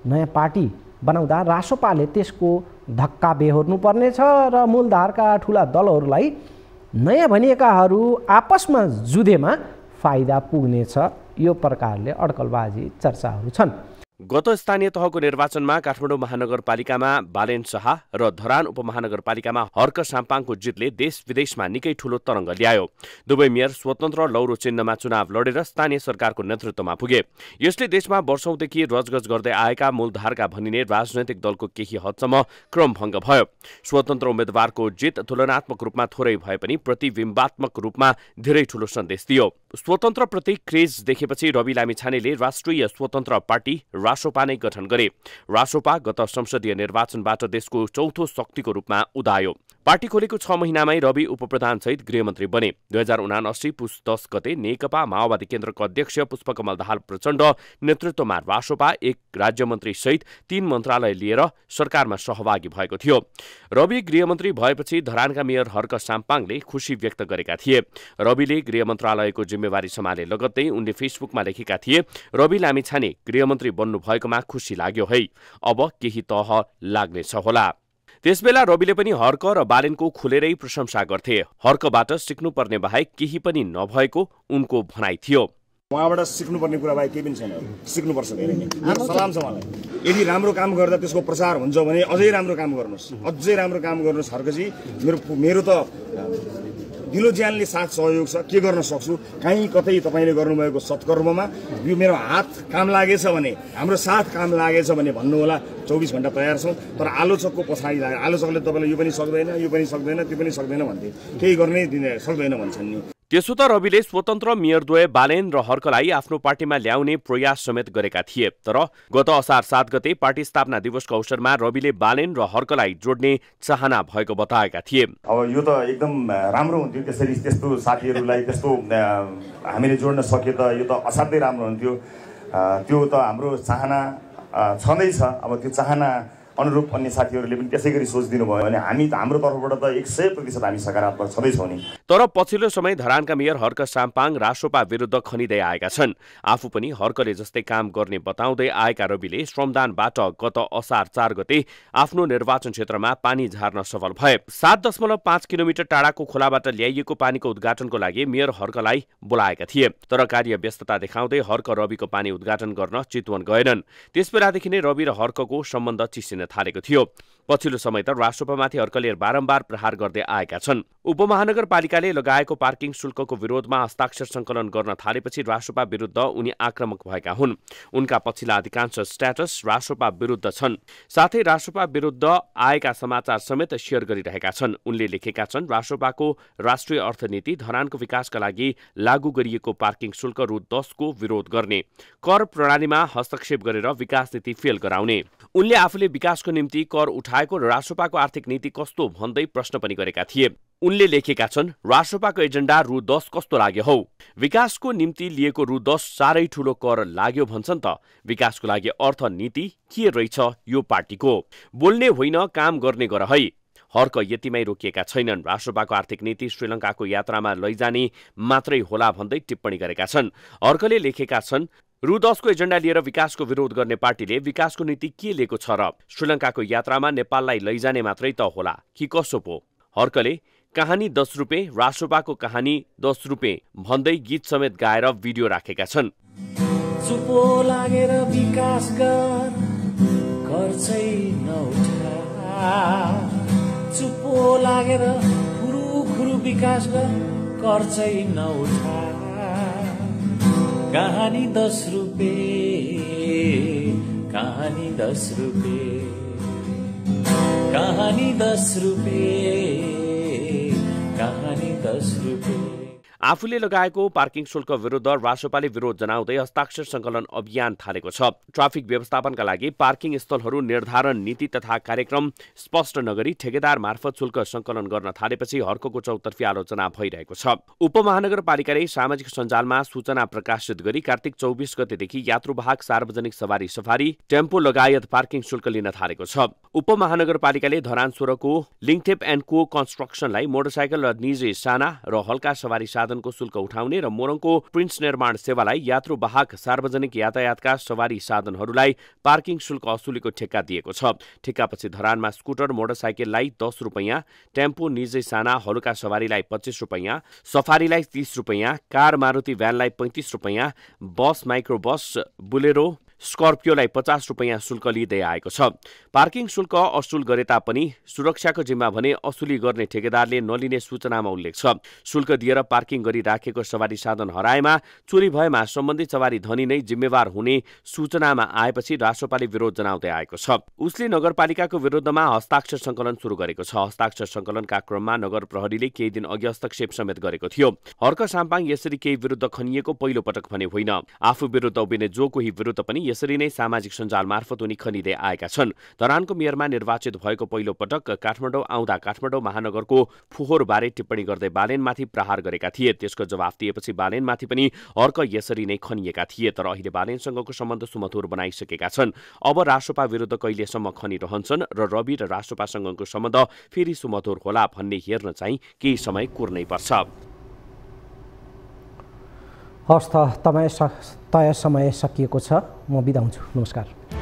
नयाँ पार्टी बनाउँदा रासोपाले त्यसको धक्का बेहोर्नु पर्नेछ र मूलधारका ठुला दलहरूलाई नयाँ भनिएकाहरू आपसमा जुधेमा फाइदा पुग्नेछ। यो प्रकारले अड्कलबाजी चर्चाहरू छन्। गत स्थानीय तहको निर्वाचनमा काठमाडौँ महानगरपालिकामा बालेन शाह र धरान उपमहानगरपालिकामा हर्क साम्पाङको जितले देश विदेशमा निकै ठूलो तरङ्ग ल्यायो। दुवै मेयर स्वतन्त्र लौरो चिन्हमा चुनाव लडेर स्थानीय सरकारको नेतृत्वमा पुगे। यसले देशमा वर्षौंदेखि रजगज गर्दै आएका मूलधारका भनिने राजनैतिक दलको केही हदसम्म क्रमभङ्ग भयो। स्वतन्त्र उम्मेद्वारको जित तुलनात्मक रूपमा थोरै भए पनि प्रतिबिम्बात्मक रूपमा धेरै ठूलो सन्देश दियो। स्वतन्त्रप्रति क्रेज देखेपछि रवि लामिछानेले राष्ट्रिय स्वतन्त्र पार्टी रासोपा नै गठन गरे। रासोपा गत संसदीय निर्वाचनबाट देशको चौथो शक्तिको रूपमा उदायो। पार्टी खोलेको 6 महिनामै रवि उपप्रधान सहित गृहमन्त्री बने। 2079 पुस 10 गते नेकपा माओवादी केन्द्रको अध्यक्ष पुष्पकमल दाहाल प्रचण्ड नेतृत्वमा रासोपा एक राज्यमन्त्री सहित 3 मन्त्रालय लिएर सरकारमा सहभागी भएको थियो। रवि गृहमन्त्री भएपछि धरानका मेयर हर्क साम्पाङले खुशी व्यक्त गरेका थिए। रविले गृह मन्त्रालयको जिम्मेवारी सम्हाले लगत्तै उनले फेसबुकमा लेखेका थिए, रवि लामिछाने गृहमन्त्री बन्नु भएकोमा खुशी लाग्यो है, अब केही तह लाग्नेछ होला। त्यसबेला रविले पनि हर्क र बालेनको खुलेरै प्रशंसा गर्थे। हर्कबाट सिक्नुपर्ने बाहेक केही पनि नभएको उनको भनाइ थियो। उहाँबाट सिक्नुपर्ने कुरा बाहेक केही पनि छैन, सिक्नुपर्छ धेरै नै। सलाम छ उहाँलाई। यदि राम्रो काम गर्दा त्यसको प्रचार हुन्छ भने अझै राम्रो काम गर्नुहोस्, अझै राम्रो काम गर्नुहोस् हर्कजी। मेरो त दिलो ज्यानले साथ सहयोग छ, के गर्न सक्छु, कहीँ कतै तपाईँले गर्नुभएको सत्कर्ममा यो मेरो हात काम लागेछ भने, हाम्रो साथ काम लागेछ भने भन्नुहोला। 24 घण्टा तयार छौँ। तर आलोचकको पछाडि लागे, आलोचकले तपाईँलाई यो पनि सक्दैन, यो पनि सक्दैन, त्यो पनि सक्दैन भन्थे, केही गर्नै सक्दैन भन्छन् नि। त्यसो त रविले स्वतन्त्र मेयरद्वय बालेन र हर्कलाई आफ्नो पार्टीमा ल्याउने प्रयास समेत गरेका थिए। तर गत असार 7 गते पार्टी स्थापना दिवसको अवसरमा रविले बालेन र हर्कलाई जोड्ने चाहना भएको बताएका थिए। अब यो त एकदम राम्रो हुन्थ्यो, त्यसरी त्यस्तो साथीहरूलाई त्यस्तो हामीले जोड्न सके त यो त असाध्यै राम्रो हुन्थ्यो। त्यो त हाम्रो चाहना छँदैछ। अब त्यो चाहना अनुरूप अन्य साथीहरूले पनि त्यसै गरी सोचिदिनु भयो भने हामी त हाम्रो तर्फबाट त 100% हामी सकारात्मक छँदैछौँ नि। तर पछिल्लो समय धरानका मेयर हर्क साम्पाङ रासोपा विरुद्ध खनिँदै आएका छन्। आफू पनि हर्कले जस्तै काम गर्ने बताउँदै आएका रविले श्रमदानबाट गत असार 4 गते आफ्नो निर्वाचन क्षेत्रमा पानी झार्न सफल भए। 7.5 किलोमिटर टाढाको खोलाबाट ल्याइएको पानीको उद्घाटनको लागि मेयर हर्कलाई बोलाएका थिए। तर कार्य व्यस्तता देखाउँदै हर्क रविको पानी उद्घाटन गर्न चितवन गएनन्। त्यसबेलादेखि नै रवि र हर्कको सम्बन्ध चिसिन थालेको थियो। पछिल्लो समय त रासोपामाथि हर्कले बारम्बार प्रहार गर्दै आएका छन्। उपमहानगरपालिकाले लगाएको पार्किङ शुल्कको विरोधमा हस्ताक्षर संकलन गर्न थालेपछि रासोपा विरुद्ध उनी आक्रामक भएका हुन्। उनका पछिल्ला अधिकांश स्ट्याटस रासोपा विरुद्ध छन्। साथै रासोपा विरुद्ध आएका समाचार समेत शेयर गरिरहेका छन्। उनले लेखेका छन्, रासोपाको राष्ट्रिय अर्थनीति धरानको विकासका लागि लागू गरिएको पार्किङ शुल्क रु 10 को विरोध गर्ने, कर प्रणालीमा हस्तक्षेप गरेर विकास नीति फेल गराउने। उनले आफूले विकासको निम्ति कर उठाएको र रासोपाको आर्थिक नीति कस्तो भन्दै प्रश्न पनि गरेका थिए। उनले लेखेका छन्, रासोपाको एजेन्डा रु 10 कस्तो लाग्यो हौ? विकासको निम्ति लिएको रु 10 साह्रै ठूलो कर लाग्यो भन्छन् त। विकासको लागि अर्थनीति के रहेछ यो पार्टीको? बोल्ने होइन काम गर्ने गर है। हर्क यतिमै रोकिएका छैनन्। राष्ट्रपाको आर्थिक नीति श्रीलङ्काको यात्रामा लैजाने मात्रै होला भन्दै टिप्पणी गरेका छन्। हर्कले लेखेका छन्, रु 10 को एजेन्डा लिएर विकासको विरोध गर्ने पार्टीले विकासको नीति के लिएको छ र? श्रीलङ्काको यात्रामा नेपाललाई लैजाने मात्रै त होला कि कसो पो? हर्कले कहानी 10 रुपैयाँ, राष्ट्रपाको कहानी 10 रुपैयाँ भन्दै गीत समेत गाएर भिडियो राखेका छन्। चुपो लागेर विकास गर, खर्चै नउठा। चुपो लागेर खुरु विकास गर, खर्चै नउठा। कहानी 10 रुपैयाँ, कहानी 10 रुपैयाँ, कहानी 10 रुपैयाँ, कहानी 10 रुपैयाँ। आफूले लगाएको पार्किङ शुल्क विरुद्ध राष्ट्रपाले विरोध जनाउँदै हस्ताक्षर संकलन अभियान थालेको छ। ट्राफिक व्यवस्थापनका लागि पार्किङ स्थलहरू निर्धारण नीति तथा कार्यक्रम स्पष्ट नगरी ठेकेदार मार्फत शुल्क संकलन गर्न थालेपछि हर्कको चौतर्फी आलोचना भइरहेको छ। उपमहानगरपालिकाले सामाजिक सञ्जालमा सूचना प्रकाशित गरी कार्तिक 24 गतेदेखि यात्रुवाहक सार्वजनिक सवारी टेम्पो लगायत पार्किङ शुल्क लिन थालेको छ। उपमहानगरपालिकाले धरान 16 को लिङ्थेप एन्ड को कन्स्ट्रक्सनलाई मोटरसाइकल र निजी साना र हल्का सवारी साधनको शुल्क उठाउने र मोरङको प्रिन्स निर्माण सेवालाई यात्रुवाहक सार्वजनिक यातायातका सवारी साधनहरूलाई पार्किङ शुल्क असुलीको ठेक्का दिएको छ। ठेक्कापछि धरानमा स्कुटर मोटरसाइकललाई 10 रुपैयाँ, टेम्पो निजी साना हलुका सवारीलाई 25 रुपैयाँ, सफारीलाई 30 रुपैयाँ, कार मारुति भ्यानलाई 35 रुपैयाँ, बस माइक्रोबस बुलेरो स्कर्पियोलाई 50 रुपैयाँ शुल्क लिँदै आएको छ। पार्किङ शुल्क असुल गरे तापनि सुरक्षाको जिम्मा भने असुली गर्ने ठेकेदारले नलिने सूचनामा उल्लेख छ। शुल्क दिएर पार्किङ गरी राखेको सवारी साधन हराएमा, चोरी भएमा सम्बन्धित सवारी धनी नै जिम्मेवार हुने सूचनामा आएपछि राष्ट्रपाले विरोध जनाउँदै आएको छ। उसले नगरपालिकाको विरुद्धमा हस्ताक्षर संकलन सुरु गरेको छ। हस्ताक्षर संकलनका क्रममा नगर प्रहरीले केही दिन अघि हस्तक्षेप समेत गरेको थियो। हर्क साम्पाङ यसरी केही विरुद्ध खनिएको पहिलो पटक भने होइन। आफू विरुद्ध उभिने जो कोही विरुद्ध पनि यसरी नै सामाजिक सञ्जाल मार्फत उनी खनिँदै आएका छन्। धरानको मेयरमा निर्वाचित भएको पहिलो पटक काठमाडौँ आउँदा काठमाडौँ महानगरको फोहोरबारे टिप्पणी गर्दै बालेनमाथि प्रहार गरेका थिए। त्यसको जवाफ दिएपछि बालेनमाथि पनि हर्क यसरी नै खनिएका थिए। तर अहिले बालेनसँगको सम्बन्ध सुमधुर बनाइसकेका छन्। अब राष्ट्रपा विरुद्ध कहिलेसम्म खनिरहन्छन् र रवि र राष्ट्रपासँगको सम्बन्ध फेरि सुमधुर होला भन्ने हेर्न चाहिँ केही समय कुर्नै पर्छ। हवस् त, तय समय सकिएको छ। म बिदा हुन्छु। नमस्कार।